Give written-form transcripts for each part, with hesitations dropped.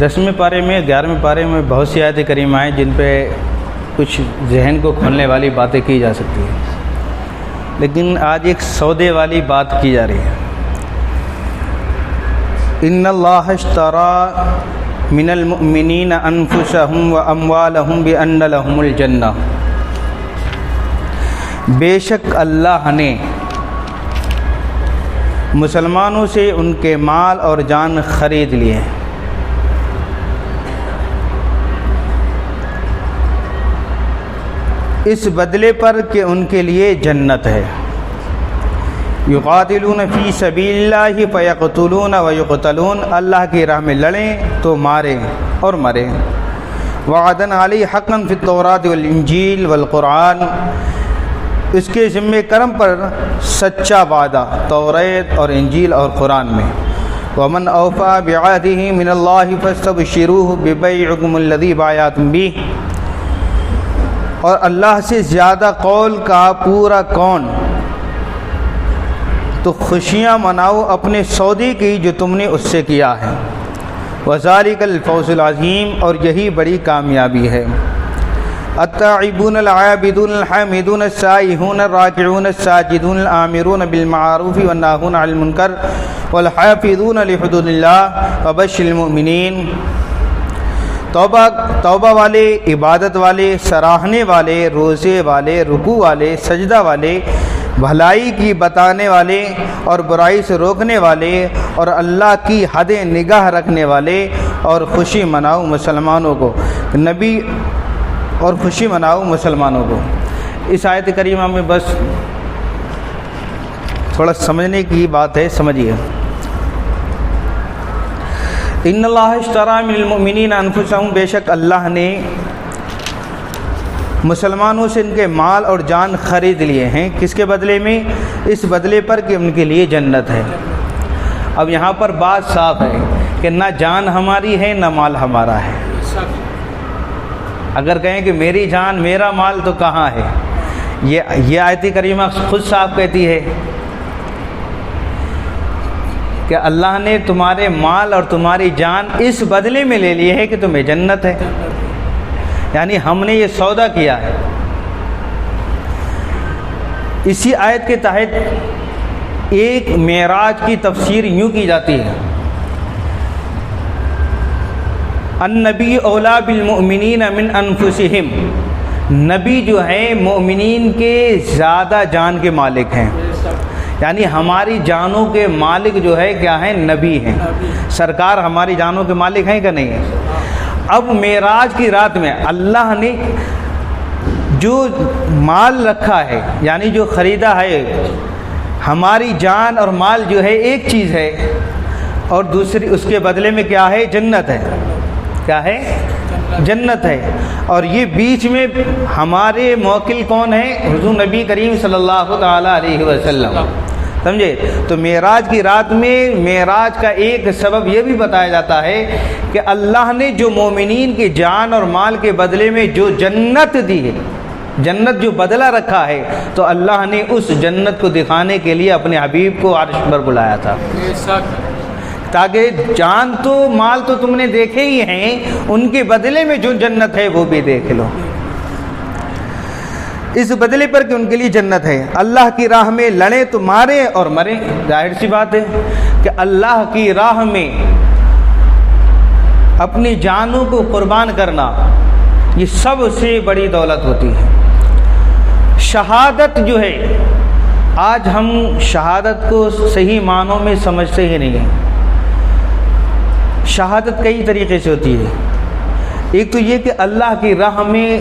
10ویں پارے میں 11ویں پارے میں بہت سی آیت کریمہ ہیں جن پہ کچھ ذہن کو کھولنے والی باتیں کی جا سکتی ہیں، لیکن آج ایک سودے والی بات کی جا رہی ہے۔ ان اللہ اشتری من المؤمنین انفسهم واموالهم بان لهم الجنہ، بے شک اللہ نے مسلمانوں سے ان کے مال اور جان خرید لیے، اس بدلے پر کہ ان کے لیے جنت ہے۔ یقاتلون فی سبیل اللہ فیقتلون ویقتلون، اللہ کی راہ میں لڑیں تو ماریں اور مریں۔ وعدن علی حقا فی التوراۃ والانجیل والقرآن، اس کے ذمہ کرم پر سچا وعدہ توریت اور انجیل اور قرآن میں۔ ومن اوفی بعہدہ من اللہ فاستبشروہ ببیعکم الذی بایعتم بہ، اور اللہ سے زیادہ قول کا پورا کون، تو خوشیاں مناؤ اپنے سودے کی جو تم نے اس سے کیا ہے۔ وذالک الفوز العظیم، اور یہی بڑی کامیابی ہے۔ التائبون العابدون الحامدون السائحون الراکعون الساجدون الآمرون بالمعروف والناہون عن المنکر والحافظون لحدود اللہ وبشر المؤمنین۔ توبہ والے، عبادت والے، سراہنے والے، روزے والے، رکوع والے، سجدہ والے، بھلائی کی بتانے والے اور برائی سے روکنے والے، اور اللہ کی حدیں نگاہ رکھنے والے، اور خوشی مناؤ مسلمانوں کو نبی، اور خوشی مناؤ مسلمانوں کو۔ اس آیت کریمہ میں بس تھوڑا سمجھنے کی بات ہے، سمجھیے۔ ان اللہ اشتری من المؤمنین انفسهم، بے شک اللہ نے مسلمانوں سے ان کے مال اور جان خرید لیے ہیں، کس کے بدلے میں؟ اس بدلے پر کہ ان کے لیے جنت ہے۔ اب یہاں پر بات صاف ہے کہ نہ جان ہماری ہے نہ مال ہمارا ہے۔ اگر کہیں کہ میری جان میرا مال تو کہاں ہے؟ یہ آیت کریمہ خود صاف کہتی ہے کہ اللہ نے تمہارے مال اور تمہاری جان اس بدلے میں لے لی ہے کہ تمہیں جنت ہے، یعنی ہم نے یہ سودا کیا ہے۔ اسی آیت کے تحت ایک معراج کی تفسیر یوں کی جاتی ہے، النبی اولا بالمؤمنین من انفسہم، نبی جو ہیں مومنین کے زیادہ جان کے مالک ہیں، یعنی ہماری جانوں کے مالک جو ہے کیا ہیں؟ نبی ہیں۔ سرکار ہماری جانوں کے مالک ہیں کہ نہیں ہیں؟ اب معراج کی رات میں اللہ نے جو مال رکھا ہے، یعنی جو خریدا ہے، ہماری جان اور مال جو ہے ایک چیز ہے، اور دوسری اس کے بدلے میں کیا ہے؟ جنت ہے۔ کیا ہے؟ جنت ہے۔ اور یہ بیچ میں ہمارے موکل کون ہیں؟ حضور نبی کریم صلی اللہ تعالی علیہ وسلم، سمجھے؟ تو معراج کی رات میں معراج کا ایک سبب یہ بھی بتایا جاتا ہے کہ اللہ نے جو مومنین کی جان اور مال کے بدلے میں جو جنت دی ہے، جنت جو بدلہ رکھا ہے، تو اللہ نے اس جنت کو دکھانے کے لیے اپنے حبیب کو عرش پر بلایا تھا، تاکہ جان تو مال تو تم نے دیکھے ہی ہیں، ان کے بدلے میں جو جنت ہے وہ بھی دیکھ لو، اس بدلے پر کہ ان کے لیے جنت ہے۔ اللہ کی راہ میں لڑیں تو ماریں اور مریں، ظاہر سی بات ہے کہ اللہ کی راہ میں اپنی جانوں کو قربان کرنا یہ سب سے بڑی دولت ہوتی ہے۔ شہادت جو ہے، آج ہم شہادت کو صحیح معنوں میں سمجھتے ہی نہیں ہیں۔ شہادت کئی طریقے سے ہوتی ہے، ایک تو یہ کہ اللہ کی راہ میں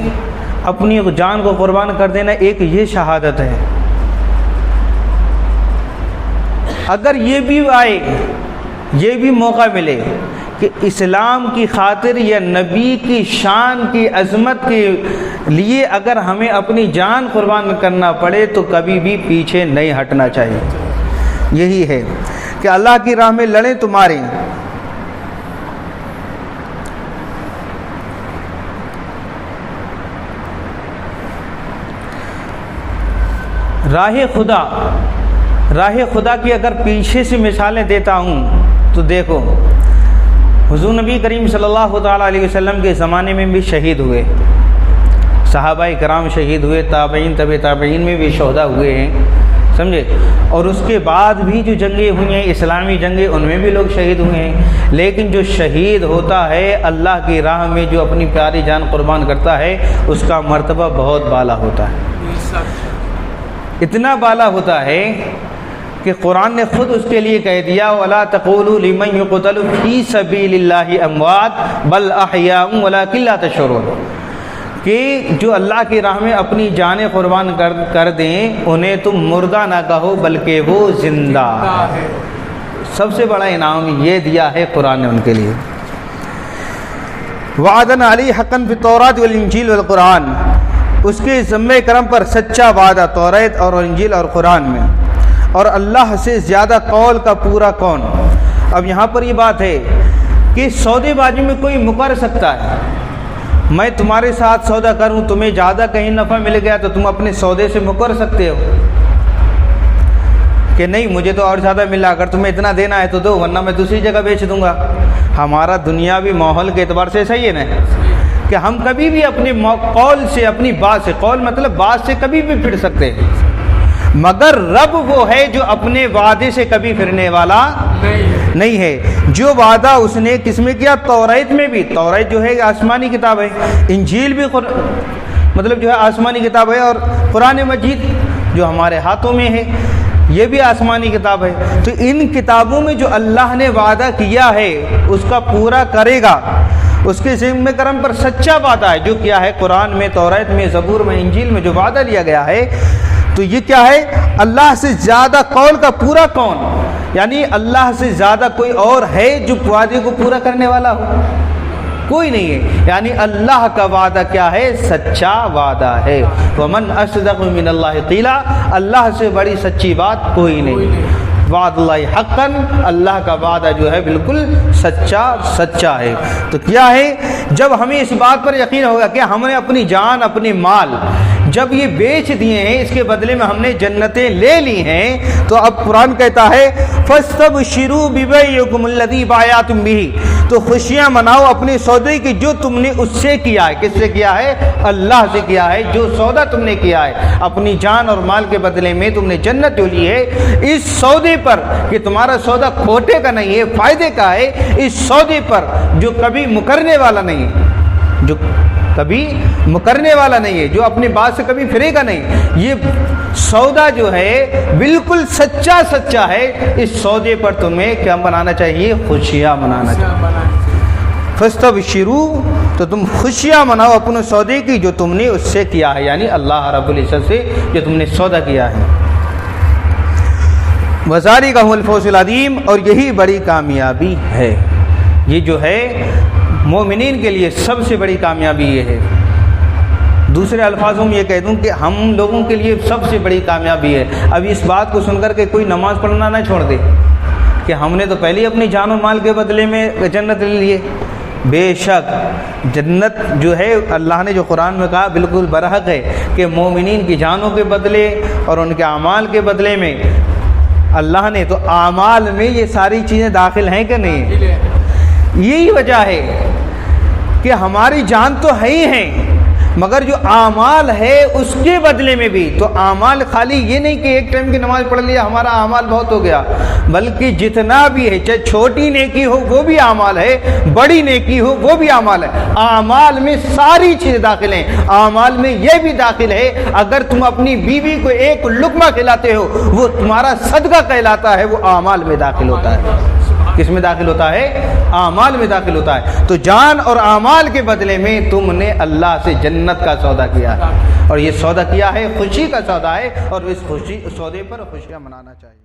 اپنی جان کو قربان کر دینا، ایک یہ شہادت ہے۔ اگر یہ بھی آئے، یہ بھی موقع ملے کہ اسلام کی خاطر یا نبی کی شان کی عظمت کے لیے اگر ہمیں اپنی جان قربان کرنا پڑے تو کبھی بھی پیچھے نہیں ہٹنا چاہیے۔ یہی ہے کہ اللہ کی راہ میں لڑیں تو ماریں۔ راہ خدا کی اگر پیچھے سے مثالیں دیتا ہوں تو دیکھو، حضور نبی کریم صلی اللہ تعالیٰ علیہ وسلم کے زمانے میں بھی شہید ہوئے، صحابہ کرام شہید ہوئے، تابعین طبع تابعین میں بھی شہداء ہوئے ہیں، سمجھے؟ اور اس کے بعد بھی جو جنگیں ہوئی ہیں، اسلامی جنگیں، ان میں بھی لوگ شہید ہوئے ہیں، لیکن جو شہید ہوتا ہے اللہ کی راہ میں، جو اپنی پیاری جان قربان کرتا ہے، اس کا مرتبہ بہت بالا ہوتا ہے، اتنا بالا ہوتا ہے کہ قرآن نے خود اس کے لیے کہہ دیا وَلَا تَقُولُوا لِمَنْ يُقْتَلُ فِي سَبِيلِ اللَّهِ أَمْوَاتٌ بَلْ أَحْيَاءٌ وَلَكِنْ لَا تَشْعُرُونَ، کہ جو اللہ کی راہ میں اپنی جانیں قربان کر دیں انہیں تم مردہ نہ کہو بلکہ وہ زندہ ہے۔ سب سے بڑا انعام یہ دیا ہے قرآن نے ان کے لیے۔ وعدن علی حقن فی التوراۃ والانجیل والقرآن، اس کے ذمہ کرم پر سچا وعدہ توریت اور انجیل اور قرآن میں، اور اللہ سے زیادہ قول کا پورا کون۔ اب یہاں پر یہ بات ہے کہ سودے بازی میں کوئی مکر سکتا ہے، میں تمہارے ساتھ سودا کروں، تمہیں زیادہ کہیں نفع مل گیا تو تم اپنے سودے سے مکر سکتے ہو کہ نہیں مجھے تو اور زیادہ ملا، اگر تمہیں اتنا دینا ہے تو دو ورنہ میں دوسری جگہ بیچ دوں گا۔ ہمارا دنیاوی ماحول کے اعتبار سے صحیح ہے نا کہ ہم کبھی بھی اپنے قول سے، اپنی بات سے، قول مطلب بات سے کبھی بھی پھر سکتے ہیں، مگر رب وہ ہے جو اپنے وعدے سے کبھی پھرنے والا نہیں ہے۔ جو وعدہ اس نے کس میں کیا؟ توریت میں بھی، توریت جو ہے آسمانی کتاب ہے، انجیل بھی مطلب جو ہے آسمانی کتاب ہے، اور قرآن مجید جو ہمارے ہاتھوں میں ہے یہ بھی آسمانی کتاب ہے۔ تو ان کتابوں میں جو اللہ نے وعدہ کیا ہے اس کا پورا کرے گا، اس کے ذمہ کرم پر سچا وعدہ ہے جو کیا ہے قرآن میں، توریت میں، زبور میں، انجیل میں جو وعدہ لیا گیا ہے، تو یہ کیا ہے؟ اللہ سے زیادہ قول کا پورا کون، یعنی اللہ سے زیادہ کوئی اور ہے جو وعدے کو پورا کرنے والا ہو؟ کوئی نہیں ہے، یعنی اللہ کا وعدہ کیا ہے؟ سچا وعدہ ہے۔ وَمَنْ أَصْدَقُ مِنَ اللَّهِ قِيلًا، اللہ سے بڑی سچی بات کوئی نہیں۔ وعد اللہ حقاً، اللہ کا وعدہ جو ہے بالکل سچا ہے۔ تو کیا ہے؟ جب ہمیں اس بات پر یقین ہوگا کہ ہم نے اپنی جان، اپنے مال جب یہ بیچ دیے ہیں، اس کے بدلے میں ہم نے جنتیں لے لی ہیں، تو اب قرآن کہتا ہے فَاسْتَبْشِرُوا بِبَيْعِكُمُ الَّذِي بَايَعْتُمْ بِهِ، تو خوشیاں مناؤ اپنے سودے کی جو تم نے اس سے کیا ہے۔ کس سے کیا ہے؟ اللہ سے کیا ہے۔ جو سودا تم نے کیا ہے اپنی جان اور مال کے بدلے میں، تم نے جنت جو لی ہے، اس سودے پر کہ تمہارا سودا کھوٹے کا نہیں ہے، فائدے کا ہے، اس سودے پر جو کبھی مکرنے والا نہیں ہے، جو کبھی مکرنے والا نہیں ہے، جو اپنی بات سے کبھی پھرے گا نہیں، یہ سودا جو ہے بالکل سچا ہے۔ اس سودے پر تمہیں کیا بنانا چاہیے؟ خوشیاں منانا چاہیے۔ فاستبشروا، تو تم خوشیاں مناؤ اپنے سودے کی جو تم نے اس سے کیا ہے، یعنی اللہ رب العزت سے جو تم نے سودا کیا ہے۔ وذالک هو الفوز العظیم، اور یہی بڑی کامیابی ہے۔ یہ جو ہے مومنین کے لیے سب سے بڑی کامیابی یہ ہے۔ دوسرے الفاظوں میں یہ کہہ دوں کہ ہم لوگوں کے لیے سب سے بڑی کامیابی ہے۔ اب اس بات کو سن کر کے کوئی نماز پڑھنا نہ چھوڑ دے کہ ہم نے تو پہلے ہی اپنی جان و مال کے بدلے میں جنت لے لیے۔ بے شک جنت جو ہے اللہ نے جو قرآن میں کہا بالکل برحق ہے کہ مومنین کی جانوں کے بدلے اور ان کے اعمال کے بدلے میں اللہ نے، تو اعمال میں یہ ساری چیزیں داخل ہیں کہ نہیں؟ یہی وجہ ہے کہ ہماری جان تو ہے ہی ہیں، مگر جو اعمال ہے اس کے بدلے میں بھی، تو اعمال خالی یہ نہیں کہ ایک ٹائم کی نماز پڑھ لیا ہمارا اعمال بہت ہو گیا، بلکہ جتنا بھی ہے، چاہے چھوٹی نیکی ہو وہ بھی اعمال ہے، بڑی نیکی ہو وہ بھی اعمال ہے۔ اعمال میں ساری چیزیں داخل ہیں۔ اعمال میں یہ بھی داخل ہے اگر تم اپنی بیوی کو ایک لقمہ کھلاتے ہو، وہ تمہارا صدقہ کہلاتا ہے، وہ اعمال میں داخل ہوتا ہے۔ کس میں داخل ہوتا ہے؟ اعمال میں داخل ہوتا ہے۔ تو جان اور اعمال کے بدلے میں تم نے اللہ سے جنت کا سودا کیا ہے، اور یہ سودا کیا ہے خوشی کا سودا ہے، اور اس سودے پر خوشیاں منانا چاہیے۔